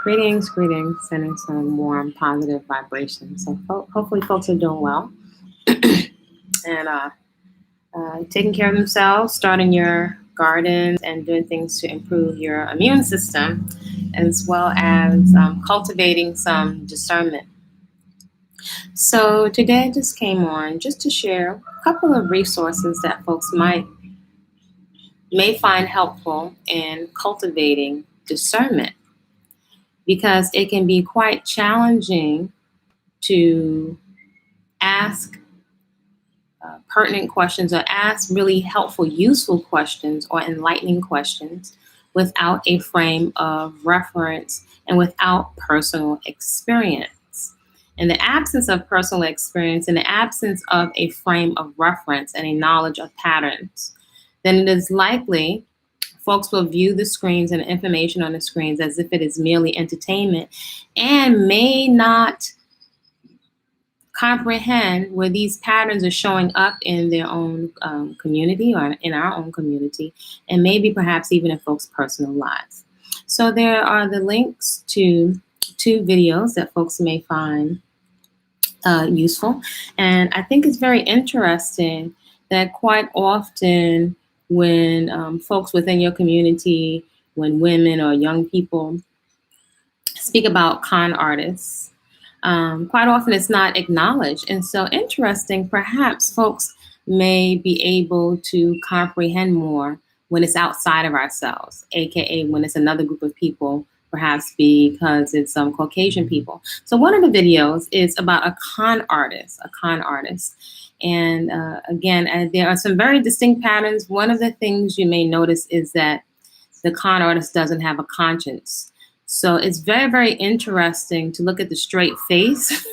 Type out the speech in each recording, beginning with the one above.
Greetings, sending some warm, positive vibrations. So hopefully folks are doing well and taking care of themselves, starting your gardens and doing things to improve your immune system, as well as cultivating some discernment. So today I just came on just to share a couple of resources that folks may find helpful in cultivating discernment, because it can be quite challenging to ask pertinent questions or ask really helpful, useful questions or enlightening questions without a frame of reference and without personal experience. In the absence of personal experience, in the absence of a frame of reference and a knowledge of patterns, then it is likely folks will view the screens and the information on the screens as if it is merely entertainment and may not comprehend where these patterns are showing up in their own community or in our own community, and maybe perhaps even in folks' personal lives. So there are the links to 2 videos that folks may find useful. And I think it's very interesting that quite often when folks within your community, when women or young people speak about con artists, quite often it's not acknowledged. And so interesting, perhaps folks may be able to comprehend more when it's outside of ourselves, AKA when it's another group of people, perhaps because it's some Caucasian people. So one of the videos is about a con artist. And again, there are some very distinct patterns. One of the things you may notice is that the con artist doesn't have a conscience. So it's very, very interesting to look at the straight face.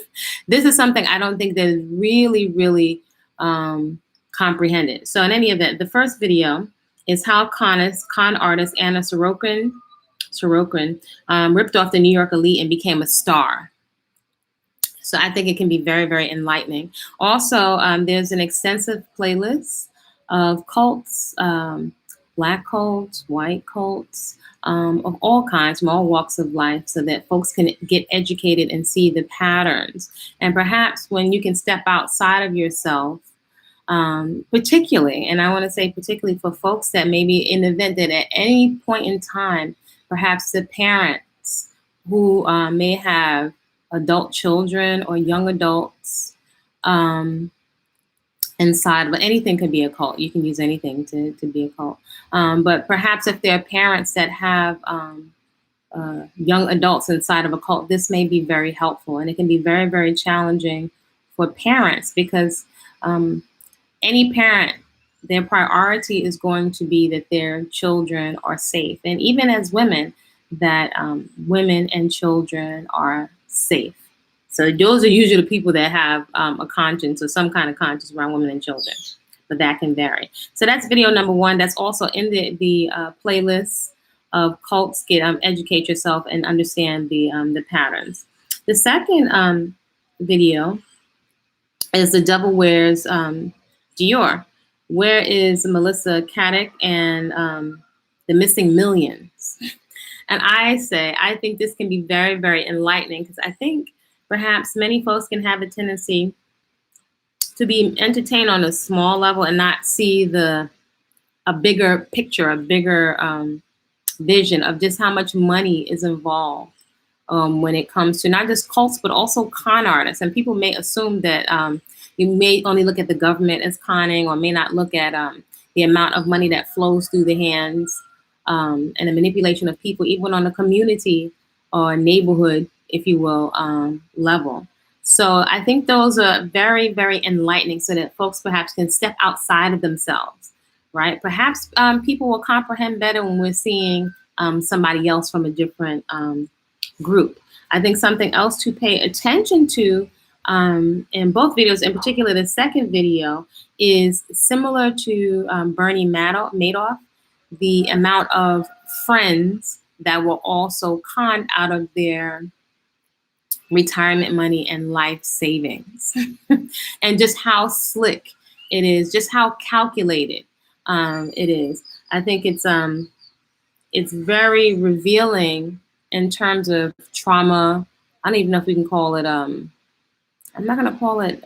This is something I don't think that is really comprehended. So in any event, the first video is how con artist Anna Sorokin ripped off the New York elite and became a star. So I think it can be very, very enlightening. Also, there's an extensive playlist of cults, Black cults, white cults, of all kinds, from all walks of life, so that folks can get educated and see the patterns. And perhaps when you can step outside of yourself, particularly, and I want to say particularly for folks that maybe in the event that at any point in time, perhaps the parents who may have adult children or young adults inside, but anything could be a cult. You can use anything to be a cult. But perhaps if there are parents that have young adults inside of a cult, this may be very helpful. And it can be very, very challenging for parents, because any parent, their priority is going to be that their children are safe. And even as women, that women and children are safe. So those are usually the people that have a conscience or some kind of conscience around women and children, but that can vary. So that's video number 1. That's also in the playlist of cults. Educate yourself and understand the patterns. The second video is The Devil Wears Dior. Where is Melissa Caddick and the Missing Millions? And I think this can be very, very enlightening, because I think perhaps many folks can have a tendency to be entertained on a small level and not see a bigger picture, a bigger vision of just how much money is involved when it comes to not just cults, but also con artists. And people may assume that you may only look at the government as conning, or may not look at the amount of money that flows through the hands and the manipulation of people, even on a community or neighborhood, if you will, level. So I think those are very, very enlightening, so that folks perhaps can step outside of themselves, right? Perhaps people will comprehend better when we're seeing somebody else from a different group. I think something else to pay attention to in both videos, in particular the second video, is similar to Bernie Madoff, the amount of friends that were also conned out of their retirement money and life savings. And just how slick it is, just how calculated it is. I think it's very revealing in terms of trauma, I don't even know if we can call it, I'm not going to call it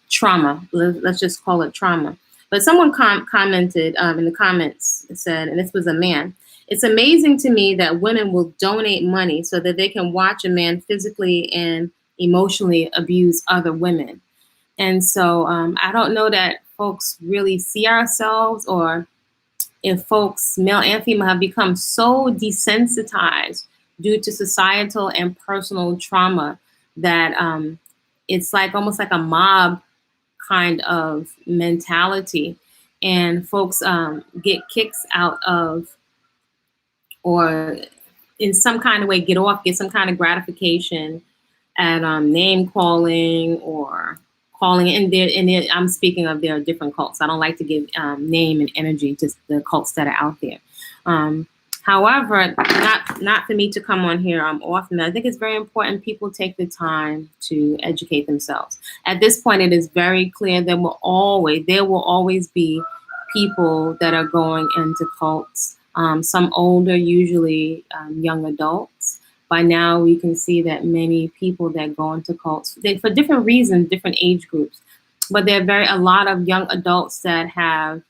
trauma. Let's just call it trauma. But someone commented in the comments, said, and this was a man, it's amazing to me that women will donate money so that they can watch a man physically and emotionally abuse other women. And so I don't know that folks really see ourselves, or if folks, male and female, have become so desensitized due to societal and personal trauma that it's like almost like a mob kind of mentality. And folks get kicks out of, or in some kind of way get some kind of gratification at name calling or calling. And I'm speaking of, there are different cults. I don't like to give name and energy to the cults that are out there. However, not for me to come on here often. I think it's very important people take the time to educate themselves. At this point, it is very clear there will always be people that are going into cults. Some older, usually young adults. By now, we can see that many people that go into cults, for different reasons, different age groups, but there are a lot of young adults that have,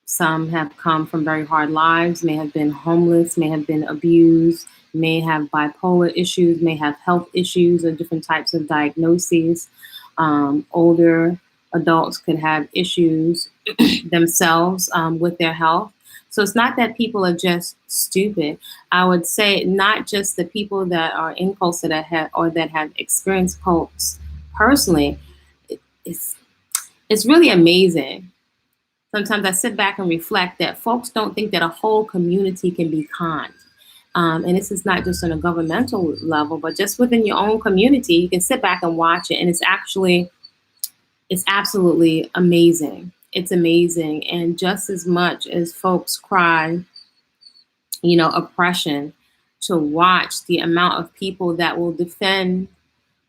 some have come from very hard lives, may have been homeless, may have been abused, may have bipolar issues, may have health issues or different types of diagnoses. Older adults could have issues themselves with their health. So it's not that people are just stupid. I would say not just the people that are in cults that have experienced cults personally. It's really amazing. Sometimes I sit back and reflect that folks don't think that a whole community can be kind. And this is not just on a governmental level, but just within your own community, you can sit back and watch it. And it's absolutely amazing. It's amazing. And just as much as folks cry, oppression, to watch the amount of people that will defend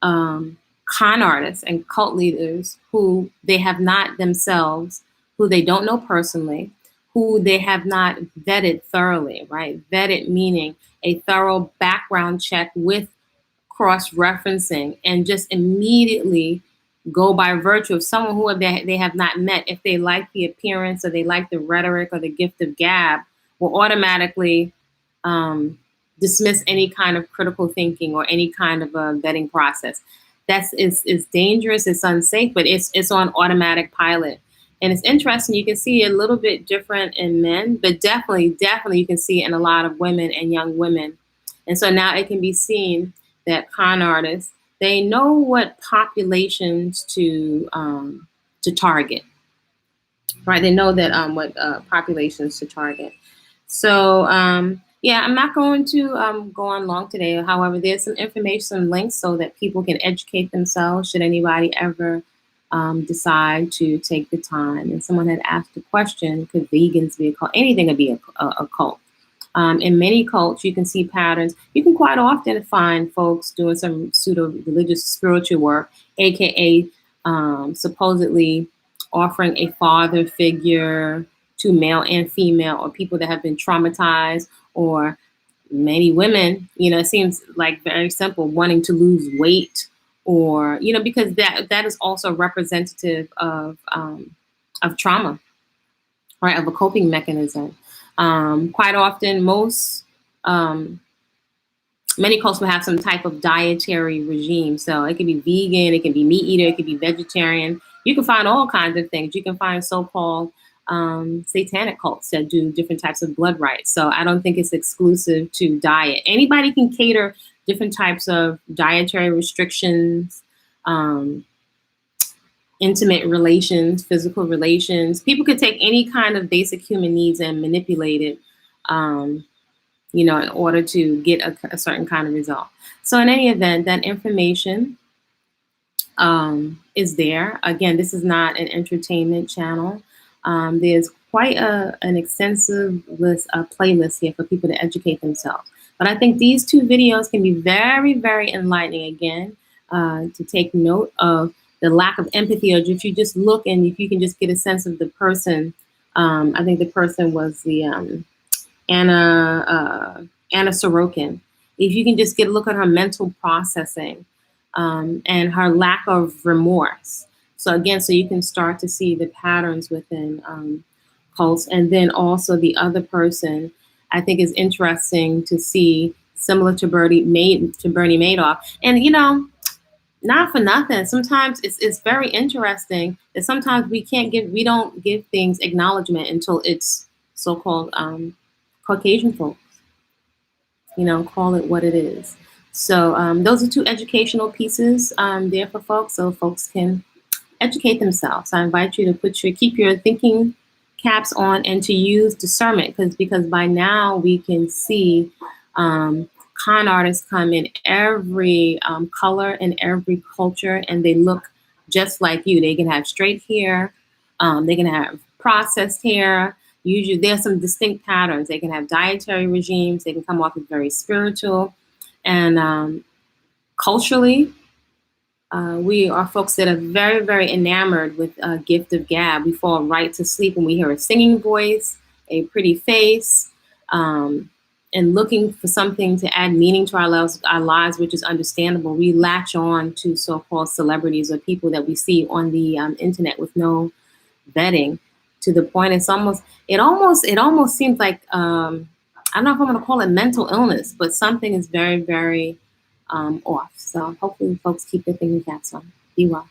con artists and cult leaders who they have not themselves, who they don't know personally, who they have not vetted thoroughly, right? Vetted meaning a thorough background check with cross-referencing, and just immediately go by virtue of someone who they have not met. If they like the appearance or they like the rhetoric or the gift of gab, will automatically dismiss any kind of critical thinking or any kind of a vetting process. It's dangerous, it's unsafe, but it's on automatic pilot. And it's interesting, you can see a little bit different in men, but definitely you can see it in a lot of women and young women. And so now it can be seen that con artists, they know what populations to target, right? They know that what populations to target. So yeah, I'm not going to go on long today. However, there's some information, some links, so that people can educate themselves should anybody ever decide to take the time. And someone had asked a question, could vegans be a cult? Anything could be a cult. In many cults, you can see patterns. You can quite often find folks doing some pseudo-religious spiritual work, aka supposedly offering a father figure to male and female, or people that have been traumatized, or many women, it seems like very simple, wanting to lose weight, or, because that is also representative of trauma, right, of a coping mechanism. Quite often, many cults will have some type of dietary regime. So it could be vegan, it can be meat eater, it could be vegetarian. You can find all kinds of things. You can find so-called satanic cults that do different types of blood rites. So I don't think it's exclusive to diet. Anybody can cater different types of dietary restrictions, intimate relations, physical relations. People could take any kind of basic human needs and manipulate it, in order to get a certain kind of result. So in any event, that information is there. Again, this is not an entertainment channel. There's quite an extensive playlist here for people to educate themselves. But I think these two videos can be very, very enlightening, again, to take note of the lack of empathy, or if you just look and if you can just get a sense of the person. I think the person was the Anna Sorokin. If you can just get a look at her mental processing, and her lack of remorse. So again, so you can start to see the patterns within cults. And then also the other person, I think is interesting to see, similar to Bernie Madoff. And not for nothing. Sometimes it's very interesting that sometimes we don't give things acknowledgement until it's so-called Caucasian folk. Call it what it is. So those are two educational pieces there for folks, so folks can educate themselves. I invite you to keep your thinking caps on and to use discernment, because by now we can see con artists come in every color and every culture, and they look just like you. They can have straight hair, they can have processed hair. Usually there's some distinct patterns. They can have dietary regimes. They can come off as very spiritual. And culturally, we are folks that are very, very enamored with gift of gab. We fall right to sleep when we hear a singing voice, a pretty face, and looking for something to add meaning to our lives, which is understandable. We latch on to so-called celebrities or people that we see on the internet with no vetting, to the point it almost seems like I don't know if I'm going to call it mental illness, but something is very, very off. So hopefully folks keep their thinking caps on. Be well.